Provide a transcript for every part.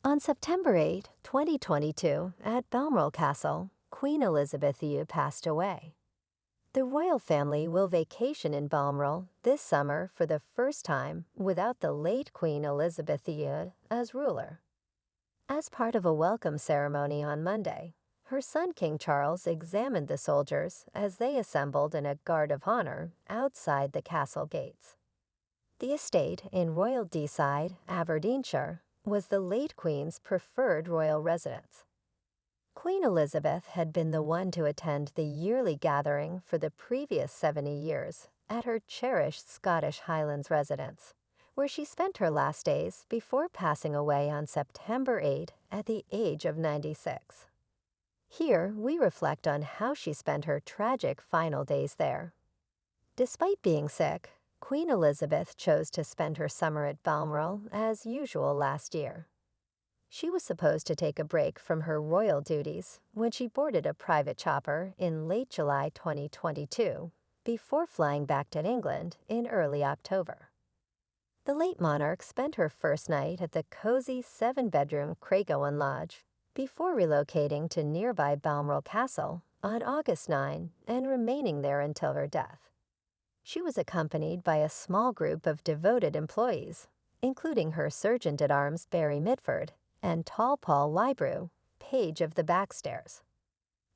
On September 8, 2022, at Balmoral Castle, Queen Elizabeth II passed away. The royal family will vacation in Balmoral this summer for the first time without the late Queen Elizabeth II as ruler. As part of a welcome ceremony on Monday, her son King Charles examined the soldiers as they assembled in a guard of honor outside the castle gates. The estate in Royal Deeside, Aberdeenshire, was the late Queen's preferred royal residence. Queen Elizabeth had been the one to attend the yearly gathering for the previous 70 years at her cherished Scottish Highlands residence, where she spent her last days before passing away on September 8 at the age of 96. Here, we reflect on how she spent her tragic final days there. Despite being sick, Queen Elizabeth chose to spend her summer at Balmoral as usual last year. She was supposed to take a break from her royal duties when she boarded a private chopper in late July 2022 before flying back to England in early October. The late monarch spent her first night at the cozy 7-bedroom Craigowin Lodge before relocating to nearby Balmoral Castle on August 9 and remaining there until her death. She was accompanied by a small group of devoted employees, including her Sergeant-at-Arms Barry Mitford and Tall Paul Wybrew, page of the backstairs.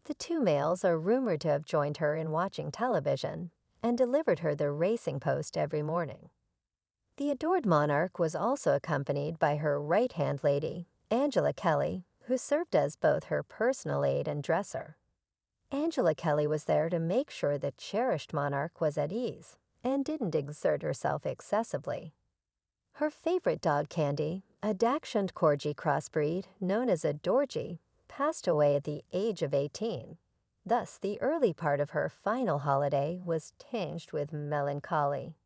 The two males are rumored to have joined her in watching television and delivered her the Racing Post every morning. The adored monarch was also accompanied by her right-hand lady, Angela Kelly, who served as both her personal aide and dresser. Angela Kelly was there to make sure the cherished monarch was at ease and didn't exert herself excessively. Her favorite dog Candy, a Dachshund Corgi crossbreed known as a Dorgie, passed away at the age of 18. Thus, the early part of her final holiday was tinged with melancholy.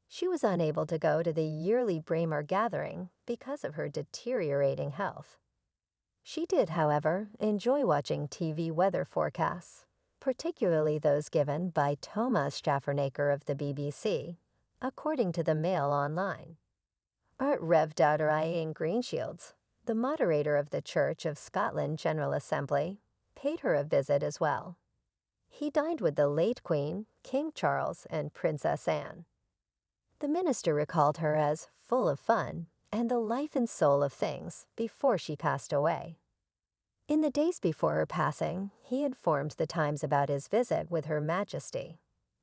She was unable to go to the yearly Braemar gathering because of her deteriorating health. She did, however, enjoy watching TV weather forecasts, particularly those given by Thomas Schaffernaker of the BBC, according to the Mail Online. Art Rev Dowderian Greenshields, the moderator of the Church of Scotland General Assembly, paid her a visit as well. He dined with the late Queen, King Charles, and Princess Anne. The minister recalled her as full of fun and the life and soul of things before she passed away. In the days before her passing, he informed the Times about his visit with Her Majesty.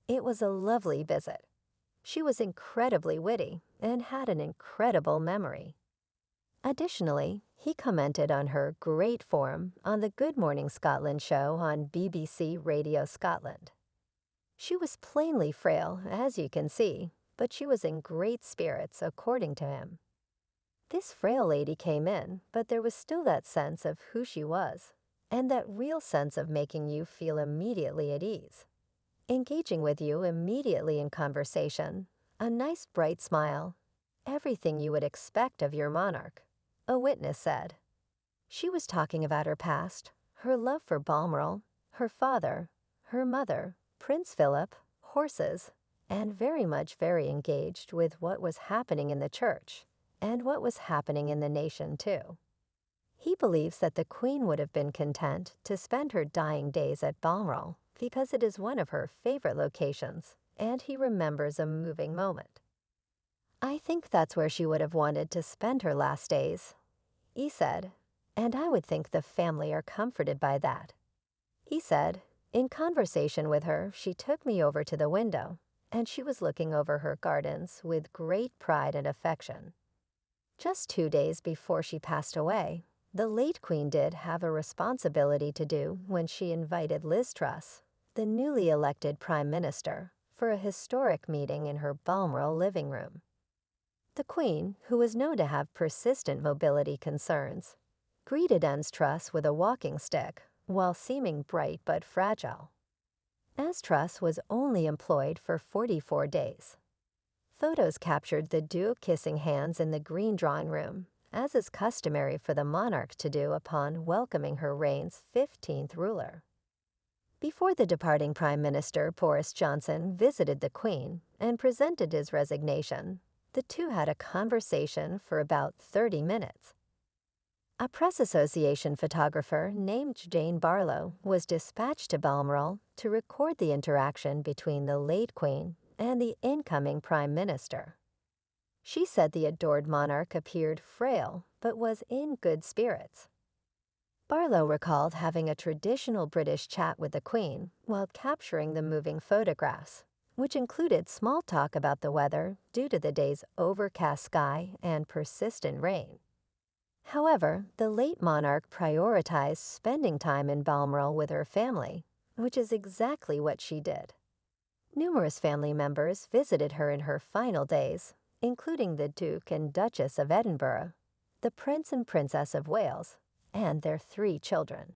It was a lovely visit. She was incredibly witty and had an incredible memory. Additionally, he commented on her great form on the Good Morning Scotland show on BBC Radio Scotland. She was plainly frail, as you can see, but she was in great spirits, according to him. This frail lady came in, but there was still that sense of who she was, and that real sense of making you feel immediately at ease. Engaging with you immediately in conversation, a nice bright smile, everything you would expect of your monarch, a witness said. She was talking about her past, her love for Balmoral, her father, her mother, Prince Philip, horses, and very engaged with what was happening in the church and what was happening in the nation too. He believes that the Queen would have been content to spend her dying days at Balmoral because it is one of her favorite locations, and he remembers a moving moment. I think that's where she would have wanted to spend her last days, he said, and I would think the family are comforted by that. He said, in conversation with her, she took me over to the window, and she was looking over her gardens with great pride and affection. Just 2 days before she passed away, the late Queen did have a responsibility to do when she invited Liz Truss, the newly elected Prime Minister, for a historic meeting in her Balmoral living room. The Queen, who was known to have persistent mobility concerns, greeted Liz Truss with a walking stick while seeming bright but fragile. Liz Truss was only employed for 44 days. Photos captured the duo kissing hands in the green drawing room, as is customary for the monarch to do upon welcoming her reign's 15th ruler. Before the departing Prime Minister Boris Johnson visited the Queen and presented his resignation, the two had a conversation for about 30 minutes. A Press Association photographer named Jane Barlow was dispatched to Balmoral to record the interaction between the late Queen and the incoming Prime Minister. She said the adored monarch appeared frail but was in good spirits. Barlow recalled having a traditional British chat with the Queen while capturing the moving photographs, which included small talk about the weather due to the day's overcast sky and persistent rain. However, the late monarch prioritized spending time in Balmoral with her family, which is exactly what she did. Numerous family members visited her in her final days, including the Duke and Duchess of Edinburgh, the Prince and Princess of Wales, and their 3 children.